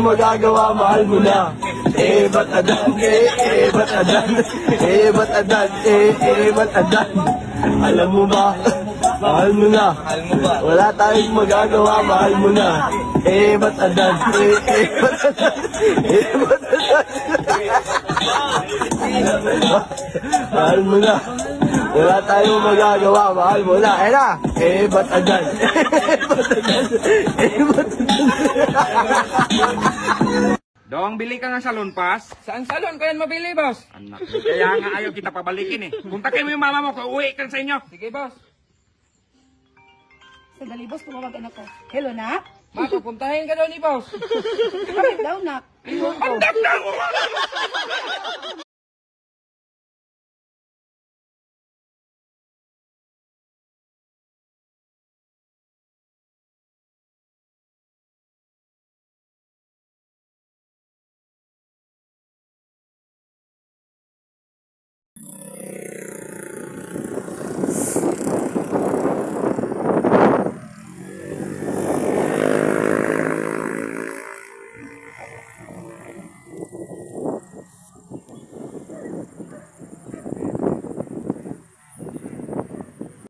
tayong magagawa, mahal mo na. Ba't adan, ba't adan, ba't adan, ba't adan. Alam mo ba, mahal mo na. Wala tayong magagawa, mahal mo na. Ba't adan, ba't adan, ba't adan. Mahal mo na. Wala tayong magagawa, mahal mo na. Ayun na. Ba't adan, ba't adan, ba't adan. Dong, bili ka ng salon pass. Saan salon ko yan mabili, boss? Anak, kaya nga ayaw kita pabalikin eh. Punta kayo mo yung mama mo, uwi ka sa inyo. Sige, boss. Sandali, boss, tumawag anak ko. Hello, nak? Ma, pupuntahin ka daw ni boss. Bakit daw, nak? Iwan ko.